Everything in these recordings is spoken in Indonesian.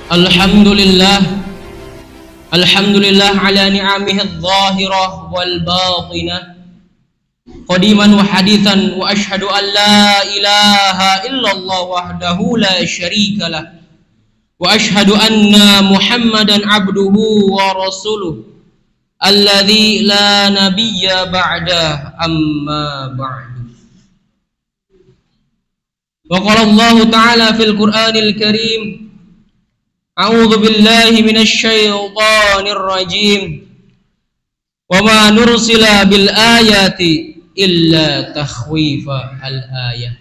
Alhamdulillah ala ni'amihi adh-dhahirah wal batinah qadiman wa hadithan wa ashhadu an la ilaha illallah wahdahu la syarika lah wa ashhadu anna Muhammadan abduhu wa rasuluh alladzi la nabiyya ba'da amma ba'du. Wa qala Allah ta'ala fil Qur'anil Karim, a'udzu billahi minasy syaithanir rajim. Wa ma nursila bil ayati illa takhwifa al ayah.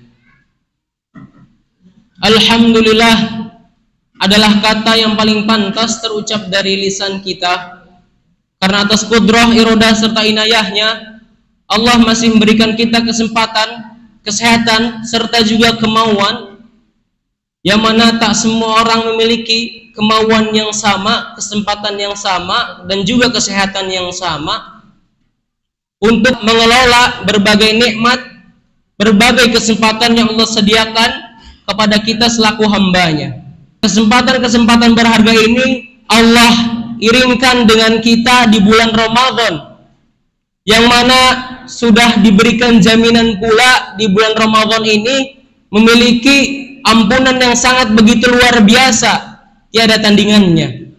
Alhamdulillah adalah kata yang paling pantas terucap dari lisan kita, karena atas kudrah, iradah serta inayahnya Allah masih memberikan kita kesempatan, kesehatan serta juga kemauan, yang mana tak semua orang memiliki kemauan yang sama, kesempatan yang sama, dan juga kesehatan yang sama untuk mengelola berbagai nikmat, berbagai kesempatan yang Allah sediakan kepada kita selaku hambanya. Kesempatan-kesempatan berharga ini Allah iringkan dengan kita di bulan Ramadan, yang mana sudah diberikan jaminan pula di bulan Ramadan ini memiliki ampunan yang sangat begitu luar biasa, tiada tandingannya.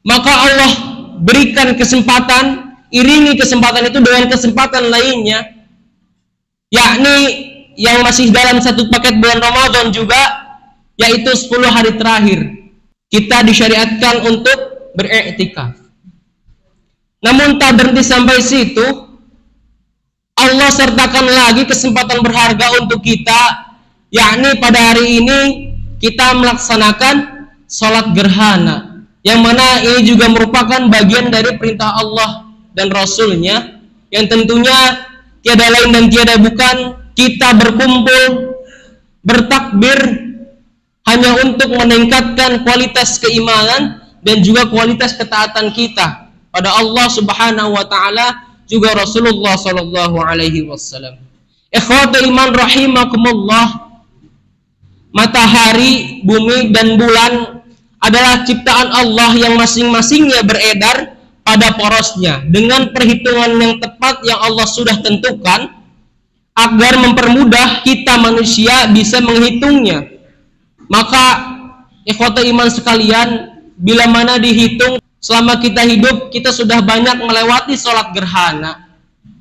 Maka Allah berikan kesempatan, iringi kesempatan itu dengan kesempatan lainnya, yakni yang masih dalam satu paket bulan Ramadan juga, yaitu 10 hari terakhir kita disyariatkan untuk beriktikaf. Namun tak berhenti sampai situ, Allah sertakan lagi kesempatan berharga untuk kita, yakni pada hari ini kita melaksanakan sholat gerhana, yang mana ini juga merupakan bagian dari perintah Allah dan Rasulnya, yang tentunya tiada lain dan tiada bukan kita berkumpul bertakbir hanya untuk meningkatkan kualitas keimanan dan juga kualitas ketaatan kita pada Allah Subhanahu wa taala, juga Rasulullah sallallahu alaihi wasallam. Ikhwatul iman rahimakumullah, matahari, bumi dan bulan adalah ciptaan Allah yang masing-masingnya beredar pada porosnya dengan perhitungan yang tepat yang Allah sudah tentukan agar mempermudah kita manusia bisa menghitungnya. Maka ikhwatul iman sekalian, bila mana dihitung selama kita hidup, kita sudah banyak melewati sholat gerhana,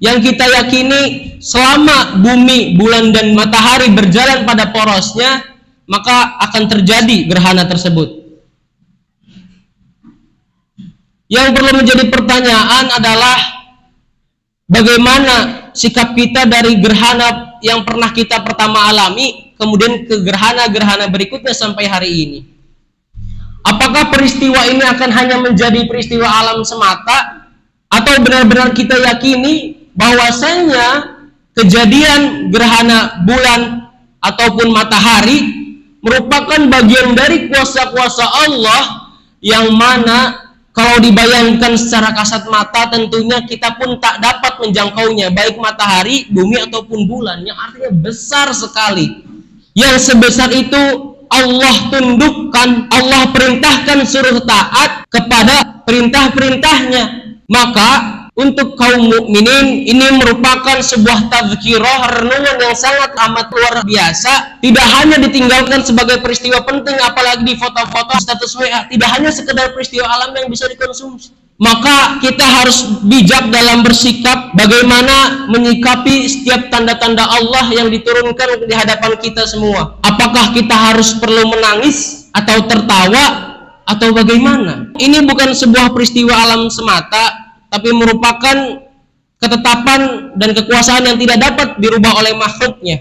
yang kita yakini selama bumi, bulan dan matahari berjalan pada porosnya, maka akan terjadi gerhana tersebut. Yang perlu menjadi pertanyaan adalah bagaimana sikap kita dari gerhana yang pernah kita pertama alami, kemudian ke gerhana-gerhana berikutnya sampai hari ini. Apakah peristiwa ini akan hanya menjadi peristiwa alam semata, atau benar-benar kita yakini bahwasanya kejadian gerhana bulan ataupun matahari merupakan bagian dari kuasa-kuasa Allah, yang mana kalau dibayangkan secara kasat mata tentunya kita pun tak dapat menjangkaunya, baik matahari, bumi ataupun bulan, yang artinya besar sekali. Yang sebesar itu Allah tundukkan, Allah perintahkan suruh taat kepada perintah-perintahnya. Maka untuk kaum mukminin ini merupakan sebuah tazkirah, renungan yang sangat amat luar biasa. Tidak hanya ditinggalkan sebagai peristiwa penting, apalagi di foto-foto status WA, tidak hanya sekedar peristiwa alam yang bisa dikonsumsi. Maka kita harus bijak dalam bersikap bagaimana menyikapi setiap tanda-tanda Allah yang diturunkan di hadapan kita semua. Apakah kita harus perlu menangis atau tertawa atau bagaimana? Ini bukan sebuah peristiwa alam semata, tapi merupakan ketetapan dan kekuasaan yang tidak dapat dirubah oleh makhluknya.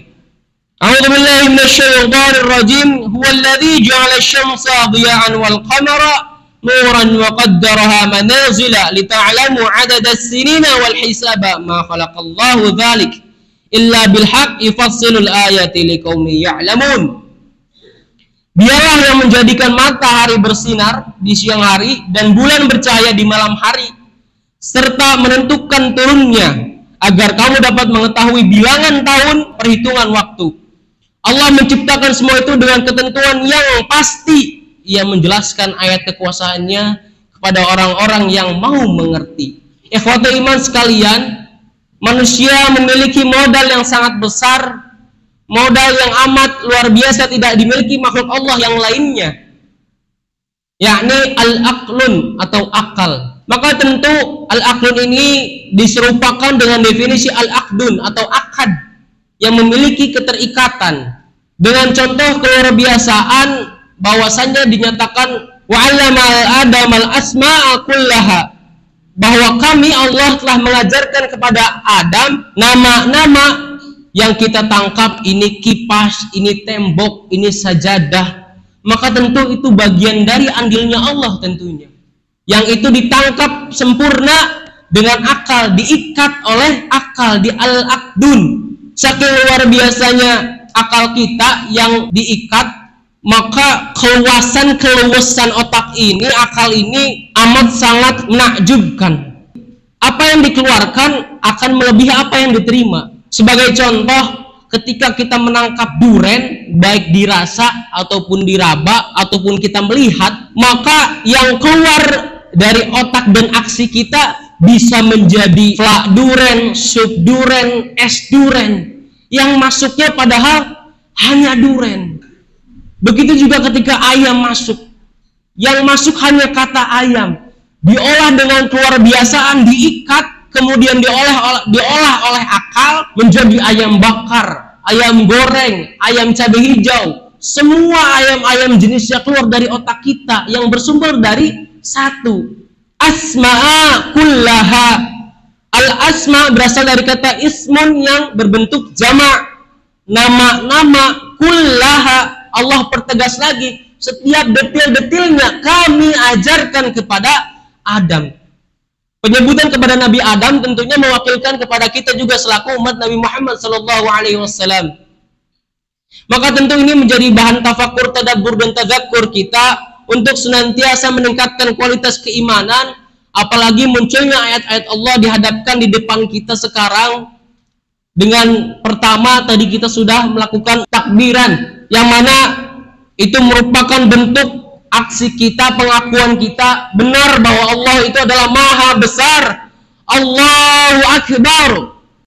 A'udzu billahi minasyaitonir rajim. Huwallazi ja'ala asy-syamsa dhiya'an wal qamara nuran wa qaddaraha manazila lita'lamu 'adada as-sinina wal hisaba ma khalaqallahu dzalik illa bil haqqi yufassilul ayati liqaumin ya'lamun. Dialah yang menjadikan matahari bersinar di siang hari dan bulan bercahaya di malam hari, serta menentukan turunnya agar kamu dapat mengetahui bilangan tahun, perhitungan waktu. Allah menciptakan semua itu dengan ketentuan yang pasti, Ia menjelaskan ayat kekuasaannya kepada orang-orang yang mau mengerti. Ikhwatul iman sekalian, manusia memiliki modal yang sangat besar, modal yang amat luar biasa tidak dimiliki makhluk Allah yang lainnya, yakni al-aqlun atau akal. Maka tentu al-aqlun ini diserupakan dengan definisi al-aqdun atau akad yang memiliki keterikatan. Dengan contoh keluar biasaan bahwasannya dinyatakan wa 'allama Adam al-asma'a kullaha, bahwa kami Allah telah mengajarkan kepada Adam nama-nama yang kita tangkap, ini kipas, ini tembok, ini sajadah. Maka tentu itu bagian dari andilnya Allah tentunya, yang itu ditangkap sempurna dengan akal, diikat oleh akal, di al-aqdun. Saking luar biasanya akal kita yang diikat, maka keluasan otak ini, akal ini amat sangat menakjubkan. Apa yang dikeluarkan akan melebihi apa yang diterima. Sebagai contoh, ketika kita menangkap duren, baik dirasa ataupun diraba ataupun kita melihat, maka yang keluar dari otak dan aksi kita bisa menjadi flak duren, sup duren, es duren, yang masuknya padahal hanya duren. Begitu juga ketika ayam masuk, yang masuk hanya kata ayam, diolah dengan keluar biasaan, diikat, kemudian diolah oleh akal menjadi ayam bakar, ayam goreng, ayam cabai hijau. Semua ayam-ayam jenisnya keluar dari otak kita yang bersumber dari satu, asma'a kullaha. Al-asma berasal dari kata ismun yang berbentuk jamak, nama-nama, kullaha. Allah pertegas lagi, setiap detil-detilnya kami ajarkan kepada Adam. Penyebutan kepada Nabi Adam tentunya mewakilkan kepada kita juga selaku umat Nabi Muhammad SAW. Maka tentu ini menjadi bahan tafakur, tadabbur dan tadzakur kita untuk senantiasa meningkatkan kualitas keimanan. Apalagi munculnya ayat-ayat Allah dihadapkan di depan kita sekarang. Dengan pertama tadi kita sudah melakukan takbiran, yang mana itu merupakan bentuk aksi kita, pengakuan kita benar bahwa Allah itu adalah maha besar. Allahu Akbar.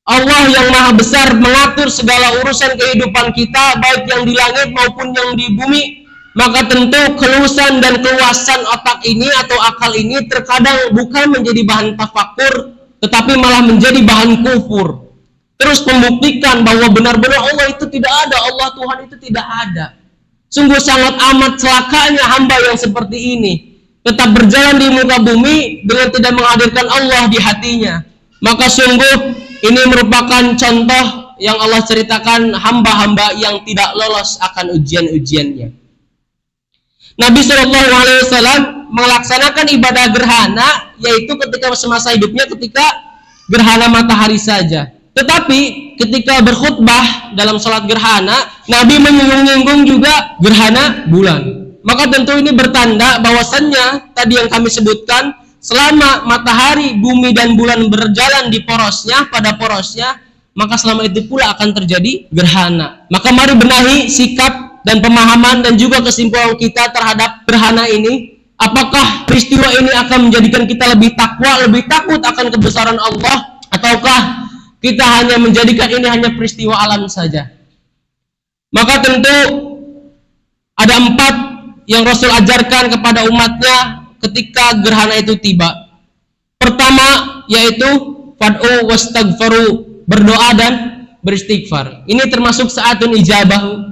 Allah yang maha besar mengatur segala urusan kehidupan kita, baik yang di langit maupun yang di bumi. Maka tentu keluasan dan keluasan otak ini atau akal ini terkadang bukan menjadi bahan tafakur, tetapi malah menjadi bahan kufur. Terus membuktikan bahwa benar-benar Allah itu tidak ada, Allah Tuhan itu tidak ada. Sungguh sangat amat celakanya hamba yang seperti ini, tetap berjalan di muka bumi dengan tidak menghadirkan Allah di hatinya. Maka sungguh ini merupakan contoh yang Allah ceritakan hamba-hamba yang tidak lolos akan ujian-ujiannya. Nabi SAW melaksanakan ibadah gerhana, yaitu ketika semasa hidupnya ketika gerhana matahari saja. Tetapi ketika berkhutbah dalam sholat gerhana, Nabi menyinggung-nyinggung juga gerhana bulan. Maka tentu ini bertanda bahwasannya tadi yang kami sebutkan, selama matahari, bumi dan bulan berjalan di porosnya, pada porosnya, maka selama itu pula akan terjadi gerhana. Maka mari benahi sikap dan pemahaman dan juga kesimpulan kita terhadap gerhana ini. Apakah peristiwa ini akan menjadikan kita lebih takwa, lebih takut akan kebesaran Allah, ataukah kita hanya menjadikan ini hanya peristiwa alam saja? Maka tentu ada 4 yang Rasul ajarkan kepada umatnya ketika gerhana itu tiba. Pertama yaitu fad'u wastaghfaru, berdoa dan beristighfar. Ini termasuk saatun ijabah.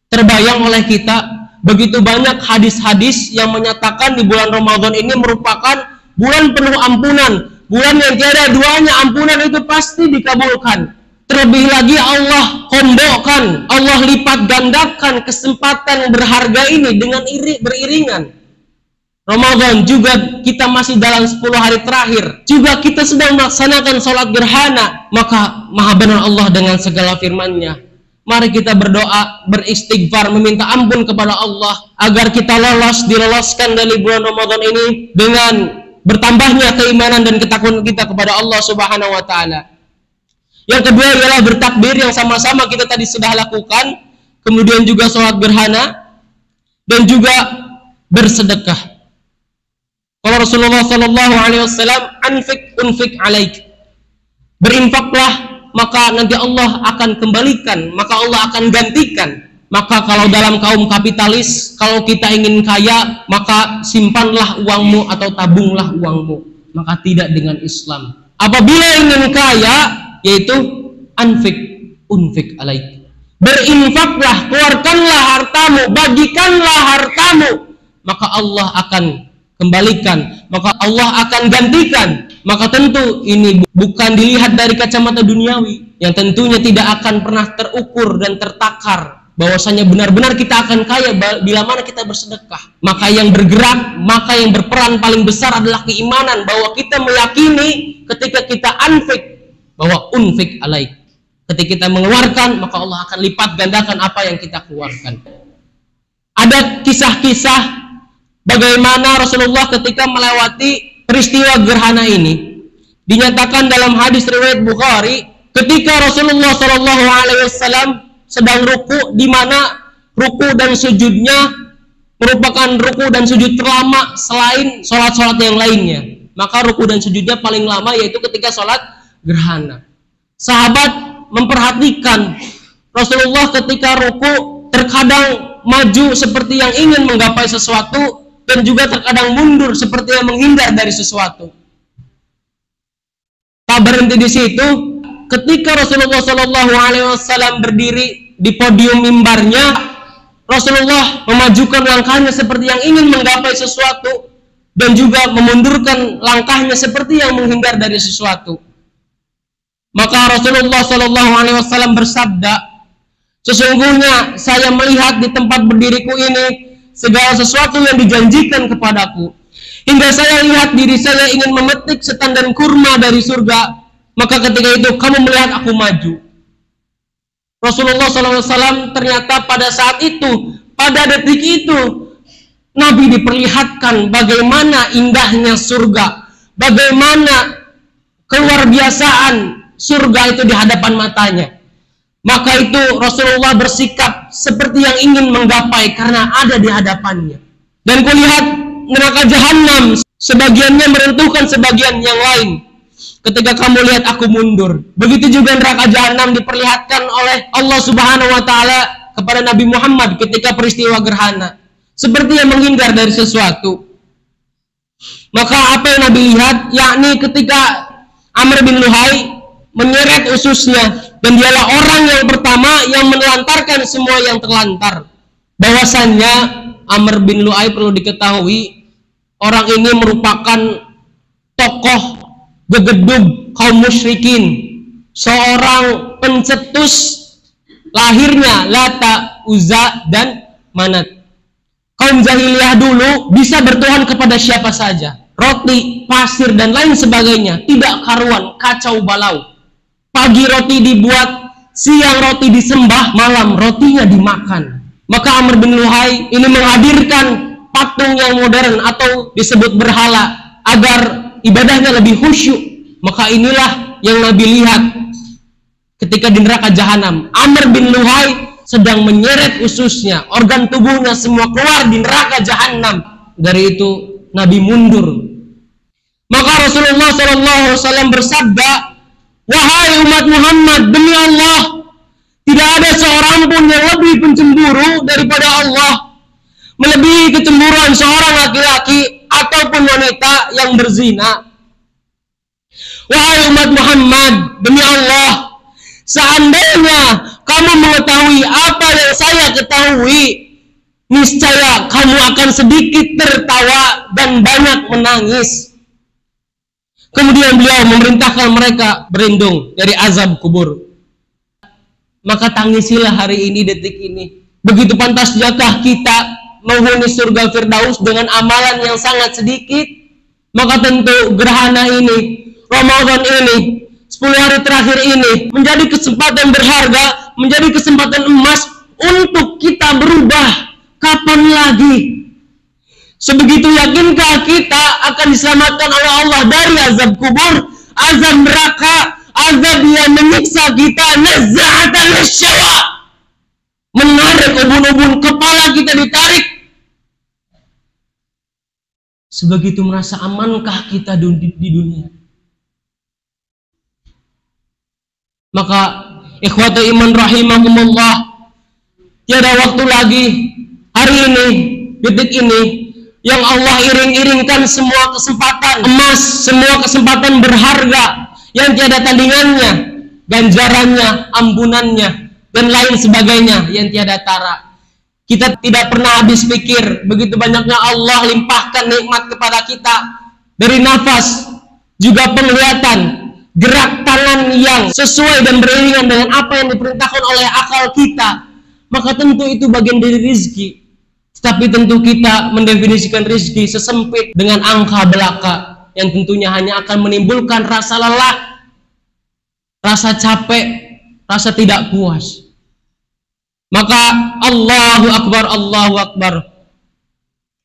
Terbayang oleh kita begitu banyak hadis-hadis yang menyatakan di bulan Ramadan ini merupakan bulan penuh ampunan, bulan yang tiada duanya, ampunan itu pasti dikabulkan. Terlebih lagi Allah kombokan, Allah lipat gandakan kesempatan berharga ini dengan beriringan. Ramadan juga kita masih dalam 10 hari terakhir, juga kita sedang melaksanakan sholat gerhana. Maka maha benar Allah dengan segala firman-Nya. Mari kita berdoa, beristighfar, meminta ampun kepada Allah agar kita diloloskan dari bulan Ramadan ini dengan bertambahnya keimanan dan ketakwaan kita kepada Allah Subhanahu wa taala. Yang kedua ialah bertakbir yang sama-sama kita tadi sudah lakukan, kemudian juga sholat gerhana, dan juga bersedekah. Kalau Rasulullah Shallallahu Alaihi Wasallam, unfik alaik, berinfaklah, maka nanti Allah akan kembalikan, maka Allah akan gantikan. Maka kalau dalam kaum kapitalis, kalau kita ingin kaya, maka simpanlah uangmu atau tabunglah uangmu. Maka tidak dengan Islam. Apabila ingin kaya, yaitu unfik alaik, berinfaklah, keluarkanlah hartamu, bagikanlah hartamu, maka Allah akan kembalikan, maka Allah akan gantikan. Maka tentu ini bukan dilihat dari kacamata duniawi, yang tentunya tidak akan pernah terukur dan tertakar bahwasanya benar-benar kita akan kaya bila mana kita bersedekah. Maka yang bergerak, maka yang berperan paling besar adalah keimanan, bahwa kita meyakini ketika kita bahwa unfik alaik, ketika kita mengeluarkan, maka Allah akan lipat gandakan apa yang kita keluarkan. Ada kisah-kisah bagaimana Rasulullah ketika melewati peristiwa gerhana ini. Dinyatakan dalam hadis riwayat Bukhari, ketika Rasulullah Shallallahu Alaihi Wasallam sedang ruku, di mana ruku dan sujudnya merupakan ruku dan sujud terlama selain sholat-sholat yang lainnya. Maka ruku dan sujudnya paling lama yaitu ketika sholat gerhana. Sahabat memperhatikan Rasulullah ketika ruku terkadang maju seperti yang ingin menggapai sesuatu, dan juga terkadang mundur seperti yang menghindar dari sesuatu. Tak berhenti di situ, ketika Rasulullah Shallallahu Alaihi Wasallam berdiri di podium mimbarnya, Rasulullah memajukan langkahnya seperti yang ingin menggapai sesuatu, dan juga memundurkan langkahnya seperti yang menghindar dari sesuatu. Maka Rasulullah Shallallahu Alaihi Wasallam bersabda, sesungguhnya saya melihat di tempat berdiriku ini segala sesuatu yang dijanjikan kepadaku, hingga saya lihat diri saya ingin memetik setandan kurma dari surga. Maka ketika itu kamu melihat aku maju. Rasulullah SAW ternyata pada saat itu, pada detik itu, Nabi diperlihatkan bagaimana indahnya surga, bagaimana keluar biasaan surga itu di hadapan matanya. Maka itu Rasulullah bersikap seperti yang ingin menggapai karena ada di hadapannya. Dan kulihat neraka jahanam, sebagiannya meruntuhkan sebagian yang lain. Ketika kamu lihat aku mundur, begitu juga neraka jahanam diperlihatkan oleh Allah Subhanahu wa Ta'ala kepada Nabi Muhammad ketika peristiwa gerhana, seperti yang menghindar dari sesuatu. Maka apa yang Nabi lihat, yakni ketika Amr bin Luhai menyeret ususnya, dan dialah orang yang pertama yang menelantarkan semua yang terlantar. Bahwasannya Amr bin Luhai, perlu diketahui, orang ini merupakan tokoh gegedug kaum musyrikin, seorang pencetus lahirnya Lata, Uzza, dan Manat. Kaum jahiliyah dulu bisa bertuhan kepada siapa saja, roti, pasir, dan lain sebagainya, tidak karuan, kacau balau. Pagi roti dibuat, siang roti disembah, malam rotinya dimakan. Maka Amr bin Luhai ini menghadirkan patung yang modern atau disebut berhala agar ibadahnya lebih khusyuk. Maka inilah yang Nabi lihat ketika di neraka jahanam. Amr bin Luhai sedang menyeret ususnya, organ tubuhnya semua keluar di neraka jahanam. Dari itu Nabi mundur. Maka Rasulullah SAW bersabda, wahai umat Muhammad, demi Allah, tidak ada seorang pun yang lebih pencemburu daripada Allah, melebihi kecemburuan seorang laki-laki ataupun wanita yang berzina. Wahai umat Muhammad, demi Allah, seandainya kamu mengetahui apa yang saya ketahui, niscaya kamu akan sedikit tertawa dan banyak menangis. Kemudian beliau memerintahkan mereka berlindung dari azab kubur. Maka tangisilah hari ini, detik ini. Begitu pantas jatah kita menghuni surga Firdaus dengan amalan yang sangat sedikit. Maka tentu gerhana ini, Ramadan ini, 10 hari terakhir ini menjadi kesempatan berharga, menjadi kesempatan emas untuk kita berubah. Kapan lagi? Sebegitu yakinkah kita akan diselamatkan oleh Allah dari azab kubur, azab neraka, azab yang menyiksa kita, nazza'atan lisyawa, menarik ubun-ubun kepala kita ditarik. Sebegitu merasa amankah kita di dunia? Maka ikhwatu iman rahimakumullah, tiada waktu lagi, hari ini, detik ini, yang Allah iring-iringkan semua kesempatan emas, semua kesempatan berharga yang tiada tandingannya, ganjarannya, ampunannya, dan lain sebagainya yang tiada tara. Kita tidak pernah habis pikir begitu banyaknya Allah limpahkan nikmat kepada kita, dari nafas, juga penglihatan, gerak tangan yang sesuai dan beriringan dengan apa yang diperintahkan oleh akal kita, maka tentu itu bagian dari rizki. Tetapi tentu kita mendefinisikan rizki sesempit dengan angka belaka yang tentunya hanya akan menimbulkan rasa lelah, rasa capek, rasa tidak puas. Maka Allahu Akbar, Allahu Akbar.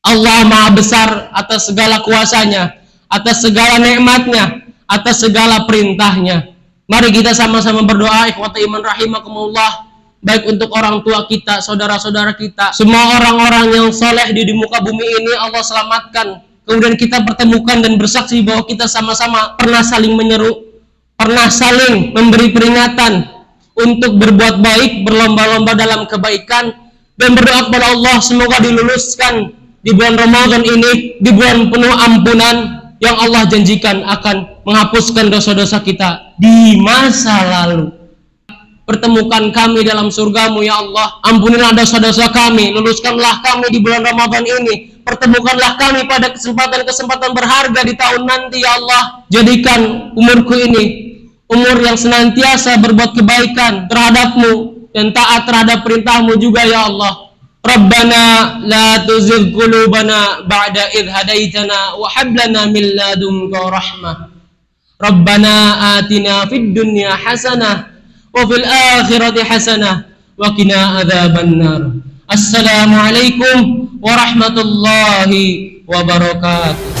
Allah Maha Besar atas segala kuasanya, atas segala nikmatnya, atas segala perintahnya. Mari kita sama-sama berdoa, ikhwata iman rahimakumullah, baik untuk orang tua kita, saudara-saudara kita, semua orang-orang yang soleh di muka bumi ini Allah selamatkan. Kemudian kita pertemukan dan bersaksi bahwa kita sama-sama pernah saling menyeru, pernah saling memberi peringatan untuk berbuat baik, berlomba-lomba dalam kebaikan, dan berdoa kepada Allah semoga diluluskan di bulan Ramadan ini, di bulan penuh ampunan yang Allah janjikan akan menghapuskan dosa-dosa kita di masa lalu. Pertemukan kami dalam surgamu ya Allah, ampunilah dosa-dosa kami, luluskanlah kami di bulan Ramadan ini, pertemukanlah kami pada kesempatan-kesempatan berharga di tahun nanti ya Allah. Jadikan umurku ini umur yang senantiasa berbuat kebaikan terhadapmu dan taat terhadap perintahmu juga ya Allah. Rabbana la tuzigh qulubana ba'da idh hadaitana wa hab lana min ladunka rahmah. Rabbana atina fid dunya hasanah wa fil akhirati hasanah wa qina adzabannar. Assalamualaikum warahmatullahi wabarakatuh.